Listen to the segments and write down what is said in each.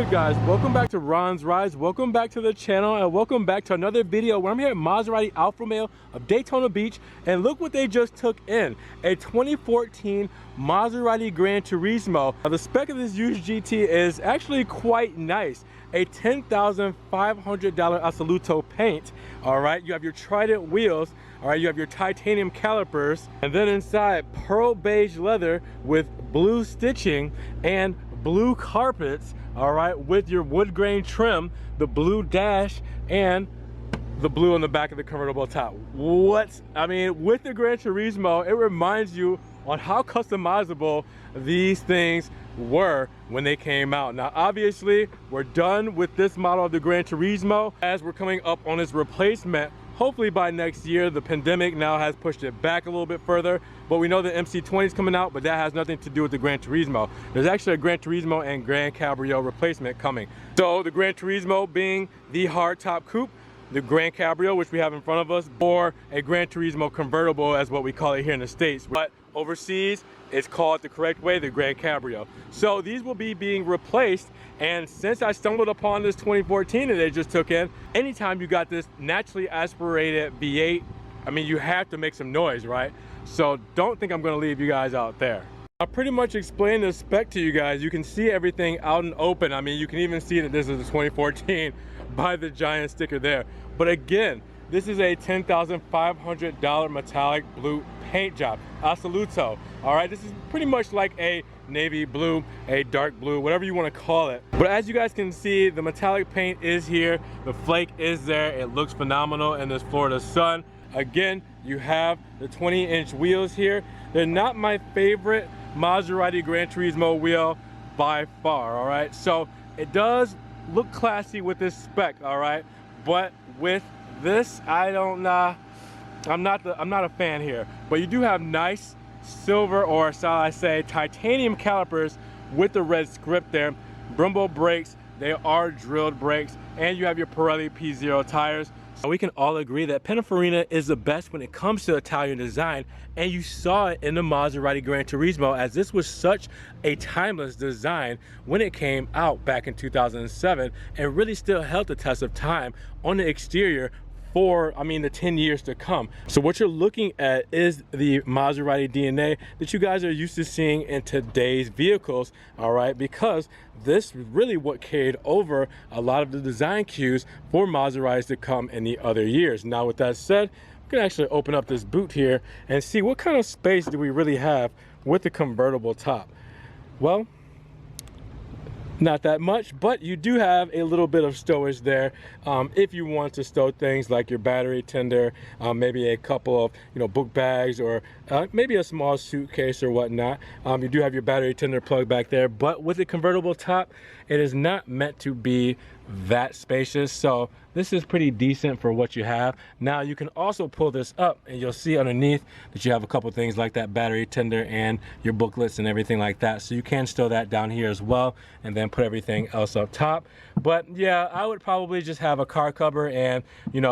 good, guys? Welcome back to Ron's Rides. Welcome back to the channel, and welcome back to another video where I'm here at Maserati Alfa Romeo of Daytona Beach, and look what they just took in, a 2014 Maserati Gran Turismo. Now, the spec of this used GT is actually quite nice. A $10,500 Assoluto paint. All right, you have your Trident wheels. All right, you have your titanium calipers, and then inside pearl beige leather with blue stitching and blue carpets, all right, with your wood grain trim, the blue dash, and the blue on the back of the convertible top. I mean, with the Gran Turismo, it reminds you on how customizable these things were when they came out. Now, obviously, we're done with this model of the Gran Turismo as we're coming up on its replacement. Hopefully by next year. The pandemic now has pushed it back a little bit further, but we know the MC20 is coming out, but that has nothing to do with the Gran Turismo. There's actually a Gran Turismo and Gran Cabrio replacement coming. So the Gran Turismo being the hardtop coupe, the Gran Cabrio, which we have in front of us, or a Gran Turismo convertible as what we call it here in the States. But overseas, it's called the correct way, the Gran Cabrio. So these will be being replaced, and since I stumbled upon this 2014 that they just took in, anytime you got this naturally aspirated V8, I mean, you have to make some noise, right? So don't think I'm gonna leave you guys out there. I pretty much explained the spec to you guys. You can see everything out and open. I mean, you can even see that this is a 2014 by the giant sticker there. But again, this is a $10,500 metallic blue paint job, Assoluto. All right, this is pretty much like a navy blue, a dark blue, whatever you want to call it. But as you guys can see, the metallic paint is here, the flake is there. It looks phenomenal in this Florida sun. Again, you have the 20-inch wheels here. They're not my favorite Maserati Gran Turismo wheel by far. All right, so it does look classy with this spec. All right, but with this, I'm not a fan here. But you do have nice silver, or shall I say titanium calipers with the red script there. Brembo brakes, they are drilled brakes, and you have your Pirelli P0 tires. So we can all agree that Pininfarina is the best when it comes to Italian design, and you saw it in the Maserati Gran Turismo, as this was such a timeless design when it came out back in 2007, and really still held the test of time on the exterior for, I mean, the 10 years to come. So what you're looking at is the Maserati DNA that you guys are used to seeing in today's vehicles, all right, because this is really what carried over a lot of the design cues for Maseratis to come in the other years. Now, with that said, we can actually open up this boot here and see what kind of space do we really have with the convertible top. Well, not that much, but you do have a little bit of stowage there if you want to stow things like your battery tender, maybe a couple of book bags, or maybe a small suitcase or whatnot. You do have your battery tender plug back there, but with the convertible top, it is not meant to be that spacious. So this is pretty decent for what you have. Now you can also pull this up, and you'll see underneath that you have a couple things like that battery tender and your booklets and everything like that. So you can stow that down here as well, and then put everything else up top. But yeah, I would probably just have a car cover and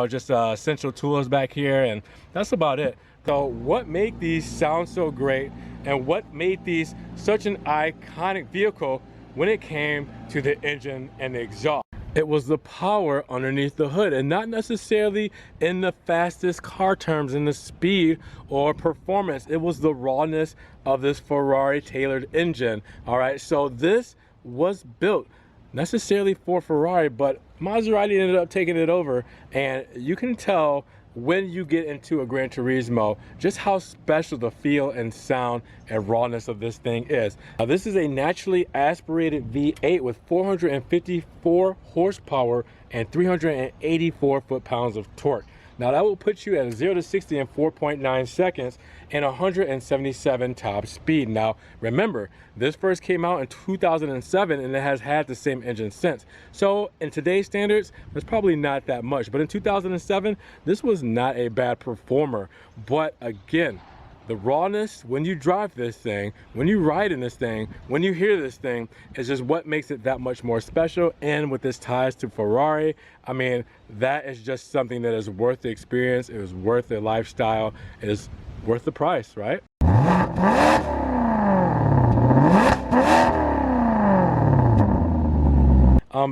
just essential tools back here, and that's about it. So what made these sound so great, and what made these such an iconic vehicle when it came to the engine and the exhaust? It was the power underneath the hood, and not necessarily in the fastest car terms in the speed or performance. It was the rawness of this Ferrari tailored engine. All right, so this was built necessarily for Ferrari, but Maserati ended up taking it over, and you can tell when you get into a Gran Turismo just how special the feel and sound and rawness of this thing is. Now, this is a naturally aspirated V8 with 454 horsepower and 384 foot-pounds of torque. Now that will put you at 0 to 60 in 4.9 seconds and 177 top speed. Now remember, this first came out in 2007, and it has had the same engine since. So in today's standards, that's probably not that much. But in 2007, this was not a bad performer. But again, the rawness when you drive this thing, when you ride in this thing, when you hear this thing, is just what makes it that much more special. And with this ties to Ferrari, I mean, that is just something that is worth the experience. It is worth the lifestyle. It is worth the price, right?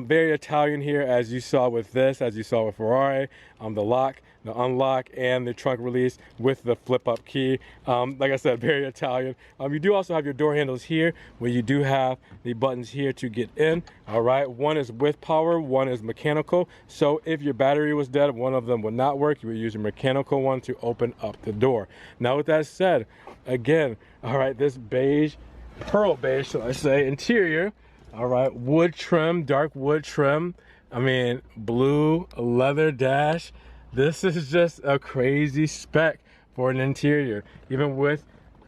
Very Italian here, as you saw with this, as you saw with Ferrari. The lock, the unlock, and the trunk release with the flip-up key. Like I said, very Italian. You do also have your door handles here, where you do have the buttons here to get in. All right, one is with power, one is mechanical. So if your battery was dead, one of them would not work. You would use a mechanical one to open up the door. Now, with that said, again, all right, this beige, pearl beige, shall I say, interior. All right, wood trim, dark wood trim. I mean, blue leather dash. This is just a crazy spec for an interior. Even with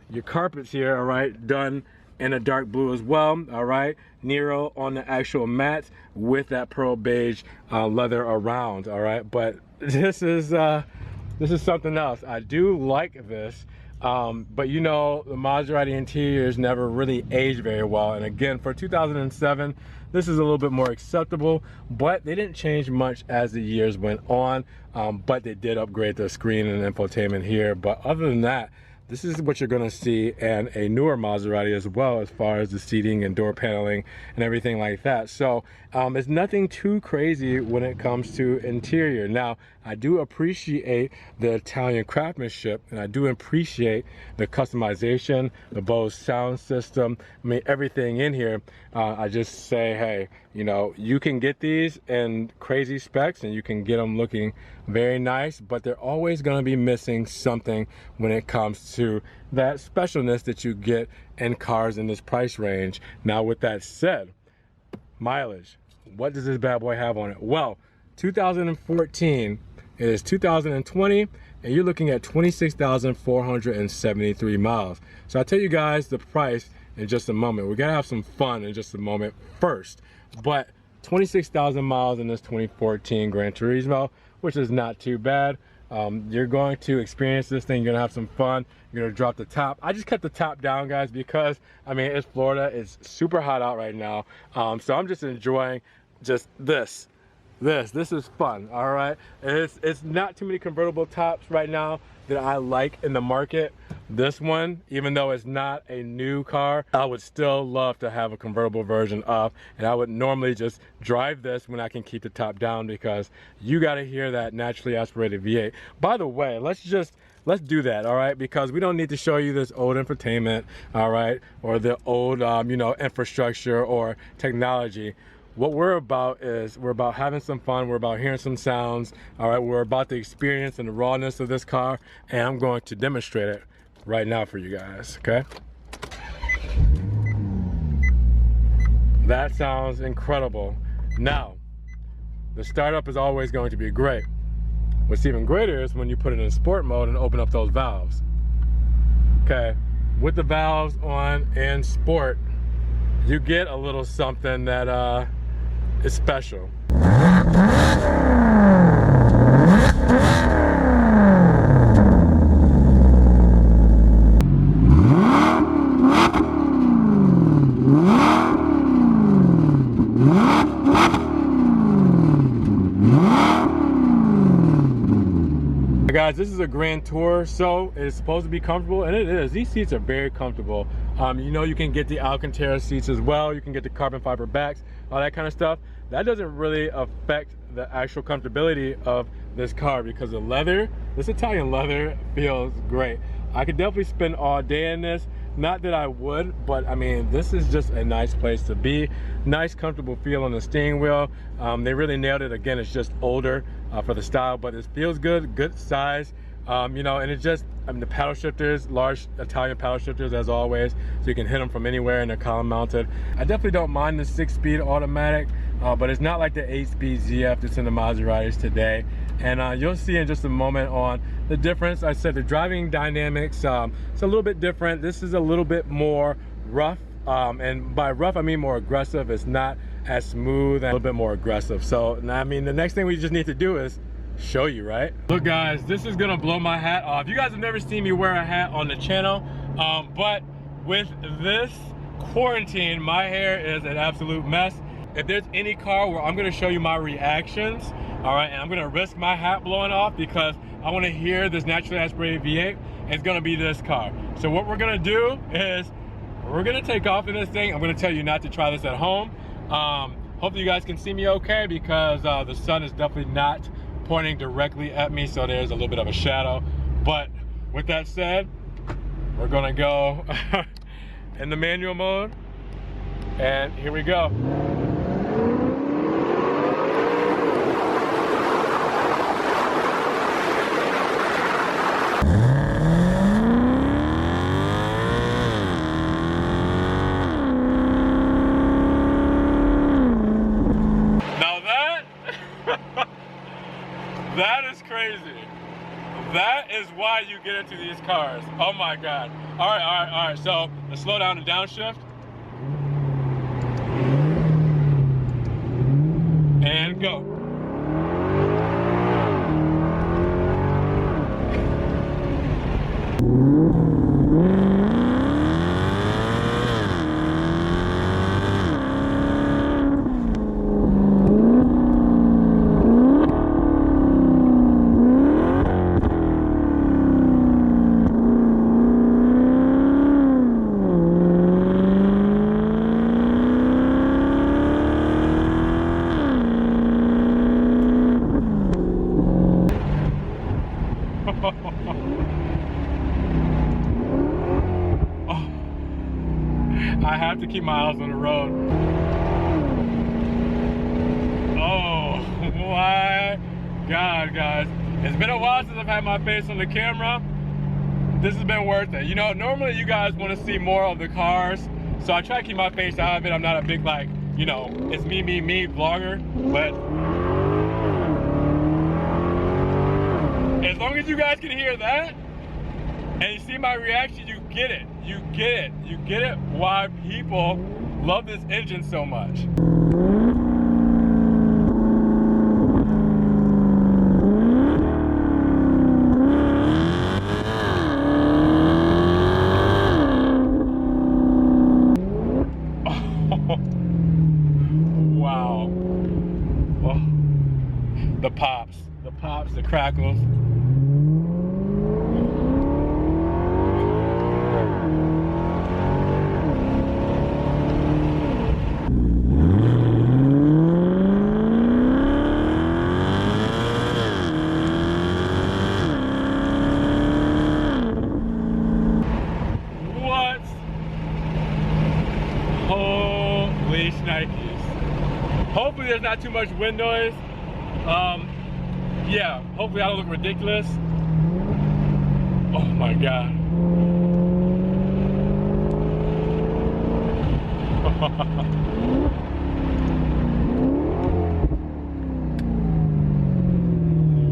your carpets here, all right, done in a dark blue as well, all right. Nero on the actual mats with that pearl beige leather around, all right. But this is something else. I do like this. But you know, the Maserati interiors never really aged very well. And again, for 2007, this is a little bit more acceptable, but they didn't change much as the years went on. But they did upgrade the screen and infotainment here. But other than that, this is what you're gonna see in a newer Maserati as well, as far as the seating and door paneling and everything like that. So it's nothing too crazy when it comes to interior. Now, I do appreciate the Italian craftsmanship, and I do appreciate the customization, the Bose sound system. I mean, everything in here. I just say, hey, you know, you can get these in crazy specs and you can get them looking very nice, but they're always going to be missing something when it comes to that specialness that you get in cars in this price range. Now, with that said, mileage, what does this bad boy have on it? Well, 2014, it is 2020, and you're looking at 26,473 miles. So I'll tell you guys the price in just a moment. We're gonna have some fun in just a moment first. But 26,000 miles in this 2014 Gran Turismo, which is not too bad. You're going to experience this thing, you're gonna have some fun, you're gonna drop the top. I just kept the top down, guys, because I mean, it's Florida, it's super hot out right now. So I'm just enjoying just this is fun. All right, it's not too many convertible tops right now that I like in the market. This one, even though it's not a new car, I would still love to have a convertible version of, and I would normally just drive this when I can keep the top down, because you got to hear that naturally aspirated V8. By the way, let's do that, all right? Because we don't need to show you this old infotainment, all right, or the old you know, infrastructure or technology. What we're about is we're about having some fun, we're about hearing some sounds, all right? We're about the experience and the rawness of this car, and I'm going to demonstrate it right now for you guys, okay? That sounds incredible. Now, the startup is always going to be great. What's even greater is when you put it in sport mode and open up those valves. Okay, with the valves on in sport, you get a little something that is special. Guys, this is a Grand Tour, so it's supposed to be comfortable, and it is. These seats are very comfortable. You know, you can get the Alcantara seats as well. You can get the carbon fiber backs, all that kind of stuff. That doesn't really affect the actual comfortability of this car, because the leather, this Italian leather, feels great. I could definitely spend all day in this. Not that I would, but I mean, this is just a nice place to be. Nice, comfortable feel on the steering wheel. They really nailed it. Again, it's just older for the style, but it feels good, good size. You know, and it just, I mean, the paddle shifters, large Italian paddle shifters as always, so you can hit them from anywhere, and they're column mounted. I definitely don't mind the 6-speed automatic, but it's not like the 8-speed ZF that's in the Maseratis today. And you'll see in just a moment on the difference. I said the driving dynamics, it's a little bit different. This is a little bit more rough, and by rough I mean more aggressive. It's not as smooth, and a little bit more aggressive. So I mean, the next thing we just need to do is show you, right? Look guys, this is gonna blow my hat off. You guys have never seen me wear a hat on the channel, but with this quarantine, my hair is an absolute mess. If there's any car where I'm gonna show you my reactions, all right, and I'm gonna risk my hat blowing off because I wanna hear this naturally aspirated V8, it's gonna be this car. So what we're gonna do is we're gonna take off in this thing. I'm gonna tell you not to try this at home. Hopefully you guys can see me okay, because the sun is definitely not pointing directly at me, so there's a little bit of a shadow. But with that said, we're gonna go in the manual mode, and here we go. That is crazy. That is why you get into these cars. Oh my God. All right. So let's slow down and downshift. And go. I have to keep my eyes on the road. Oh my God, guys. It's been a while since I've had my face on the camera. This has been worth it. You know, normally you guys want to see more of the cars, so I try to keep my face out of it. I'm not a big, like, you know, it's me vlogger, but as long as you guys can hear that and you see my reaction, you get it. You get it why people love this engine so much. Wow. Oh. The pops, the crackles. Holy shnikes. Hopefully there's not too much wind noise. Yeah, hopefully I don't look ridiculous. Oh my God.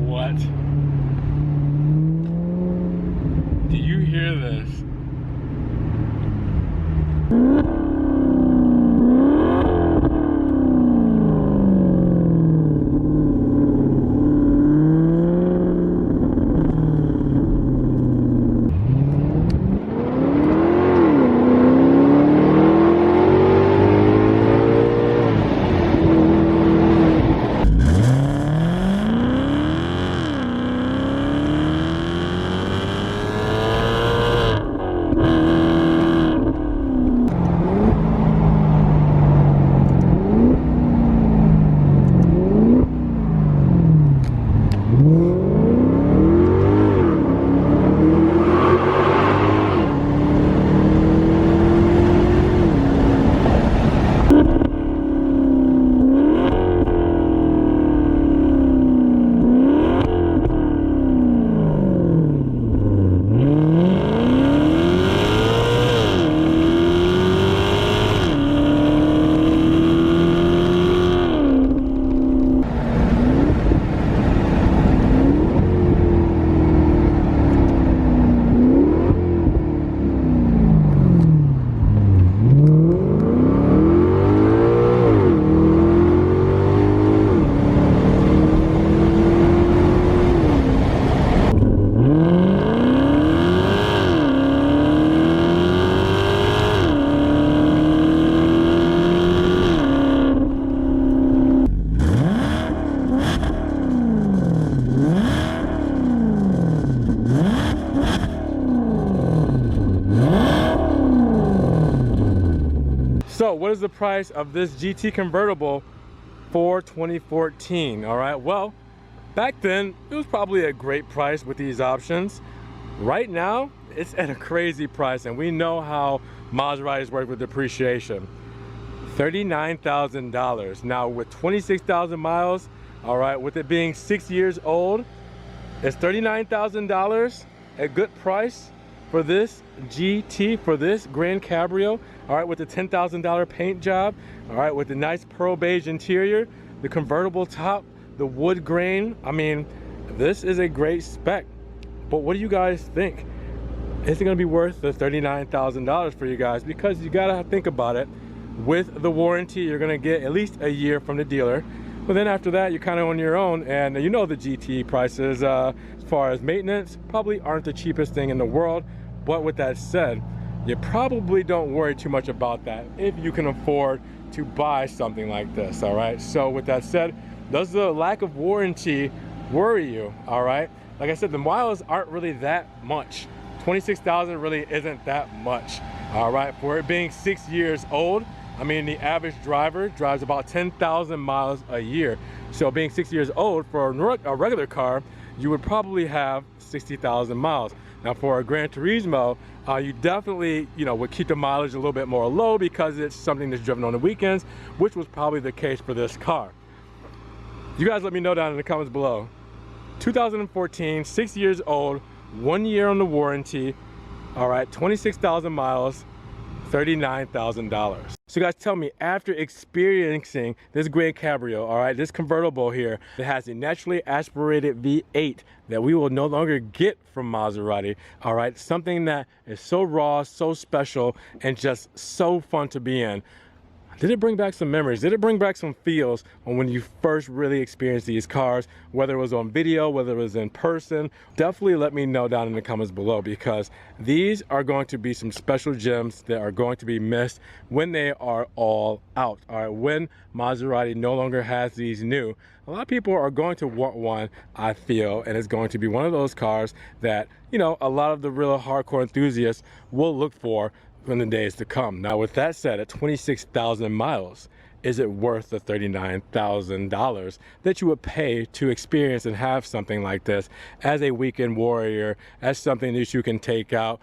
What? Do you hear this? So what is the price of this GT convertible for 2014. All right, well, back then it was probably a great price with these options. Right now it's at a crazy price, and we know how Maseratis work with depreciation. $39,000. Now with 26,000 miles, all right, with it being 6 years old, it's $39,000, a good price for this GT, for this Grand Cabrio, all right, with the $10,000 paint job, all right, with the nice pearl beige interior, the convertible top, the wood grain. I mean, this is a great spec. But what do you guys think? Is it gonna be worth the $39,000 for you guys? Because you gotta think about it. With the warranty, you're gonna get at least a year from the dealer. But then after that, you're kind of on your own, and you know the GT prices, as far as maintenance, probably aren't the cheapest thing in the world. But with that said, you probably don't worry too much about that if you can afford to buy something like this, all right? So with that said, does the lack of warranty worry you, all right? Like I said, the miles aren't really that much. 26,000 really isn't that much, all right? For it being 6 years old, I mean, the average driver drives about 10,000 miles a year. So being 6 years old, for a regular car, you would probably have 60,000 miles. Now for a Gran Turismo, you definitely, would keep the mileage a little bit more low because it's something that's driven on the weekends, which was probably the case for this car. You guys let me know down in the comments below. 2014, 6 years old, 1 year on the warranty, all right, 26,000 miles, $39,000. So guys, tell me, after experiencing this Grand Cabrio, all right, this convertible here that has a naturally aspirated V8 that we will no longer get from Maserati, all right, something that is so raw, so special, and just so fun to be in. Did it bring back some memories? Did it bring back some feels when you first really experienced these cars, whether it was on video, whether it was in person? Definitely let me know down in the comments below, because these are going to be some special gems that are going to be missed when they are all out. All right, when Maserati no longer has these new, a lot of people are going to want one, I feel, and it's going to be one of those cars that, a lot of the real hardcore enthusiasts will look for in the days to come. Now with that said, at 26,000 miles, is it worth the $39,000 that you would pay to experience and have something like this as a weekend warrior, as something that you can take out,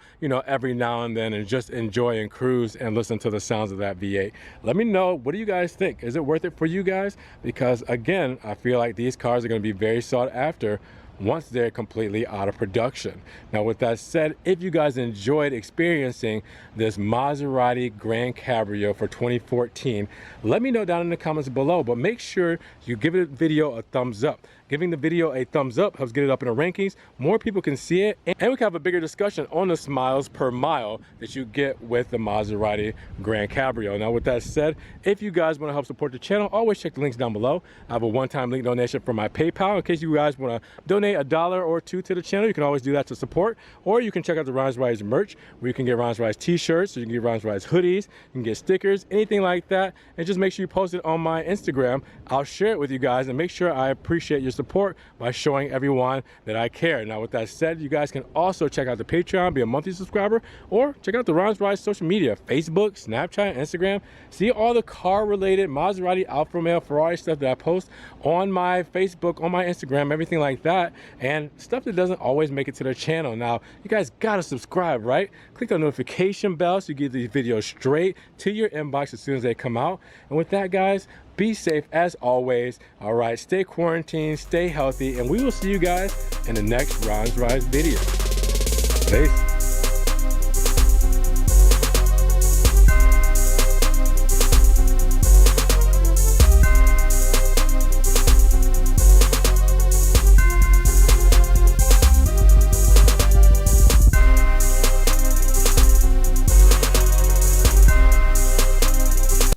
every now and then and just enjoy and cruise and listen to the sounds of that V8? Let me know, what do you guys think? Is it worth it for you guys? Because again, I feel like these cars are going to be very sought after once they're completely out of production. Now with that said, if you guys enjoyed experiencing this Maserati Grand Cabrio for 2014, let me know down in the comments below, but make sure you give the video a thumbs up. Giving the video a thumbs up helps get it up in the rankings. More people can see it, and we can have a bigger discussion on the miles per mile that you get with the Maserati Grand Cabrio. Now with that said, if you guys want to help support the channel, always check the links down below. I have a one-time link donation for my PayPal in case you guys want to donate $1 or $2 to the channel. You can always do that to support, or you can check out the Ron's Rides merch, where you can get Ron's Rides t-shirts, so you can get Ron's Rides hoodies, you can get stickers, anything like that, and just make sure you post it on my Instagram. I'll share it with you guys and make sure I appreciate your support by showing everyone that I care. Now with that said, you guys can also check out the Patreon, be a monthly subscriber, or check out the Ron's Rides social media, Facebook, Snapchat, Instagram. See all the car related Maserati, Alfa Romeo, Ferrari stuff that I post on my Facebook, on my Instagram, everything like that, and stuff that doesn't always make it to the channel. Now you guys gotta subscribe, right? Click the notification bell so you get these videos straight to your inbox as soon as they come out. And with that, guys, be safe as always. All right, stay quarantined, stay healthy, and we will see you guys in the next Ron's Rides video. Peace.